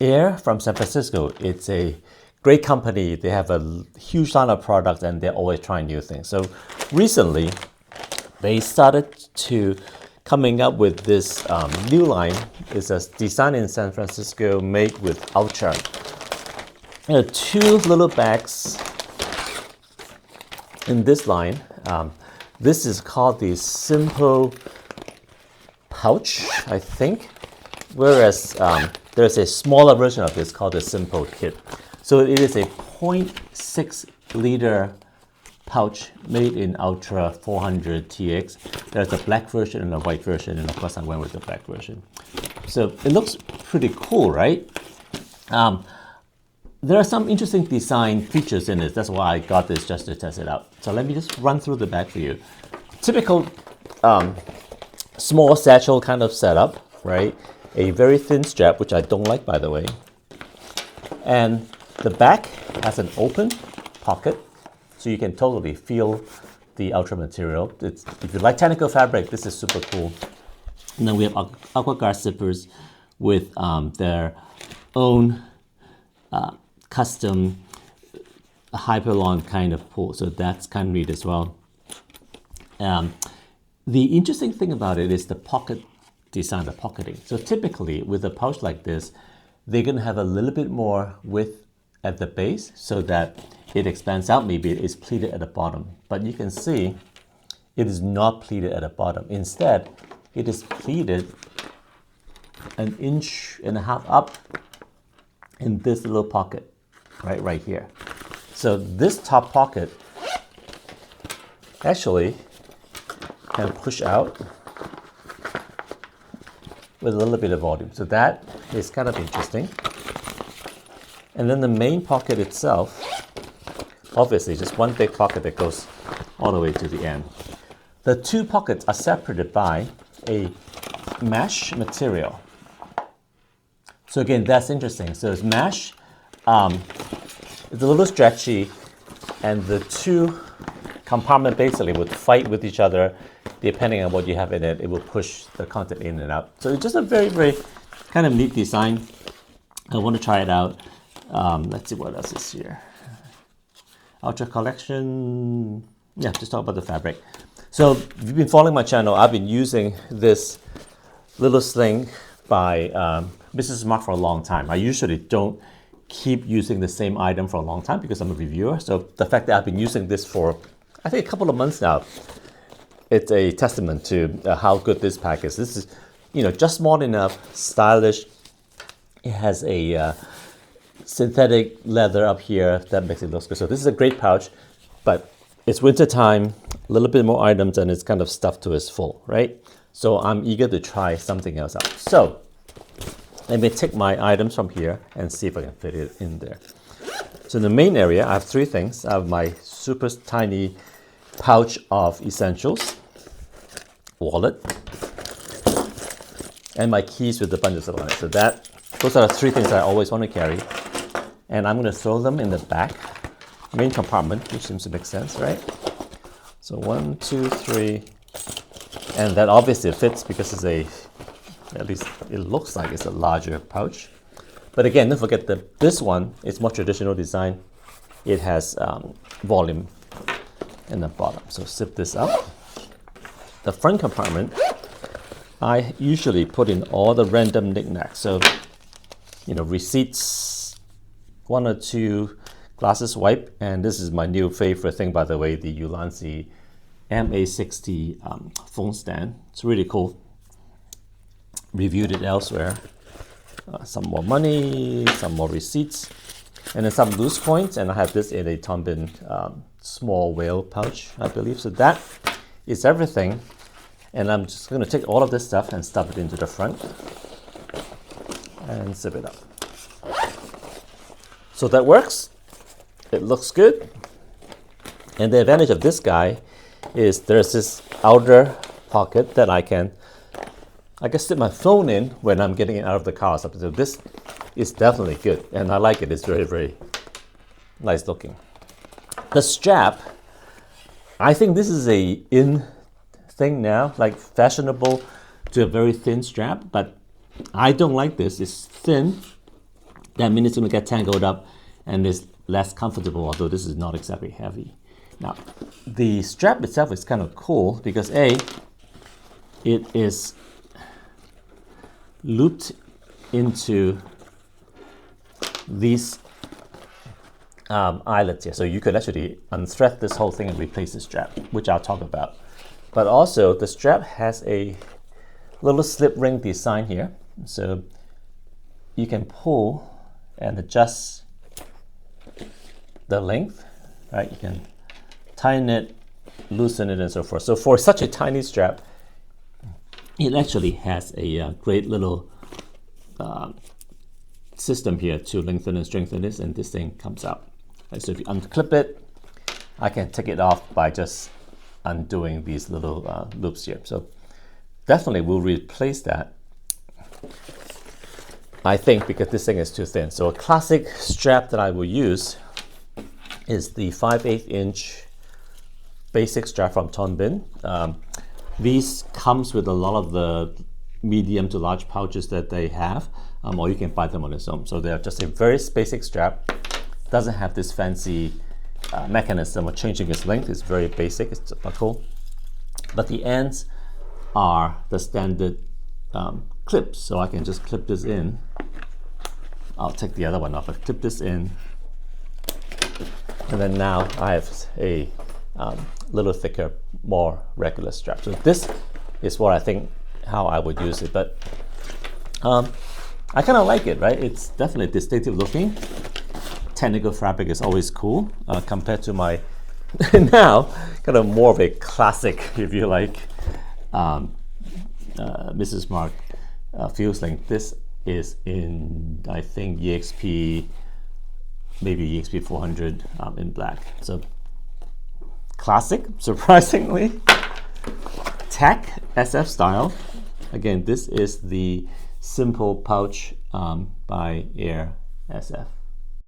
Aer from San Francisco. It's a great company. They have a huge line of products and they're always trying new things. So recently, they started to coming up with this new line. It's a design in San Francisco, made with Ultra. There are two little bags in this line. This is called the Simple Pouch, I think. Whereas there's a smaller version of this called the Simple Kit. So it is a 0.6 liter pouch made in Ultra 400 TX. There's a black version and a white version, and of course I went with the black version. So it looks pretty cool, right? There are some interesting design features in it. That's why I got this, just to test it out. So let me just run through the back for you. Typical small satchel kind of setup, right? A very thin strap, which I don't like, by the way. And the back has an open pocket, so you can totally feel the Ultra material. If you like technical fabric, this is super cool. And then we have AquaGuard zippers with their own custom Hyperlon kind of pull, so that's kind of neat as well. The interesting thing about it is the pocket design, the pocketing. So typically with a pouch like this, they're going to have a little bit more width at the base so that it expands out. Maybe it is pleated at the bottom, but you can see it is not pleated at the bottom. Instead, it is pleated 1.5 inches up in this little pocket right here. So this top pocket actually can push out with a little bit of volume. So that is kind of interesting. And then the main pocket itself, obviously just one big pocket that goes all the way to the end. The two pockets are separated by a mesh material. So again, that's interesting. So it's mesh, it's a little stretchy, and the two compartments basically would fight with each other. Depending on what you have in it, it will push the content in and out. So it's just a very, very kind of neat design. I want to try it out. Let's see what else is here. Ultra collection. Yeah, just talk about the fabric. So if you've been following my channel, I've been using this little sling by Mrs. Mark for a long time. I usually don't keep using the same item for a long time because I'm a reviewer. So the fact that I've been using this for, I think, a couple of months now, it's a testament to how good this pack is. This is, just small enough, stylish. It has a synthetic leather up here that makes it look good. So this is a great pouch, but it's winter time, a little bit more items, and it's kind of stuffed to its full, right? So I'm eager to try something else out. So let me take my items from here and see if I can fit it in there. So in the main area, I have three things. I have my super tiny pouch of essentials, wallet, and my keys with the bunches on it. So those are the three things I always want to carry. And I'm going to throw them in the back main compartment, which seems to make sense, right? So 1, 2, 3, and that obviously fits because it's at least it looks like it's a larger pouch. But again, don't forget that this one is more traditional design. It has volume in the bottom. So zip this up. The front compartment, I usually put in all the random knickknacks. So, receipts, 1 or 2 glasses wipe, and this is my new favorite thing, by the way, the Ulanzi MA60 phone stand. It's really cool. Reviewed it elsewhere. Some more money, some more receipts, and then some loose coins, and I have this in a Tombin small whale pouch, I believe. So that is everything, and I'm just going to take all of this stuff and stuff it into the front and zip it up. So that works. It looks good. And the advantage of this guy is there's this outer pocket that I can stick my phone in when I'm getting it out of the car or something. So this is definitely good, and I like it. It's very, very nice looking. The strap, I think this is a in thing now, like fashionable to a very thin strap, but I don't like this. It's thin, that means it's going to get tangled up and is less comfortable, although this is not exactly heavy. Now, the strap itself is kind of cool because A, it is looped into these eyelets here. So you could actually unthread this whole thing and replace the strap, which I'll talk about. But also, the strap has a little slip ring design here. So you can pull and adjust the length, right? You can tighten it, loosen it, and so forth. So for such a tiny strap, it actually has a great little system here to lengthen and strengthen this, and this thing comes out. Right, so if you unclip it, I can take it off by just undoing these little loops here. So definitely we'll replace that, I think, because this thing is too thin. So a classic strap that I will use is the 5/8 inch basic strap from Tonbin. These comes with a lot of the medium to large pouches that they have, or you can buy them on its own. So they're just a very basic strap. Doesn't have this fancy mechanism of changing its length. It's very basic. It's a buckle, but the ends are the standard clips. So I can just clip this in. I'll take the other one off. I clip this in, and then now I have a little thicker, more regular strap. So this is what I think how I would use it, but I kind of like it, right? It's definitely distinctive looking. Technical fabric is always cool compared to my now kind of more of a classic, if you like, Mrs. Mark fuse link. This is in, I think, EXP, maybe EXP 400 in black. So classic, surprisingly. Tech SF style. Again, this is the Simple Pouch by Aer SF.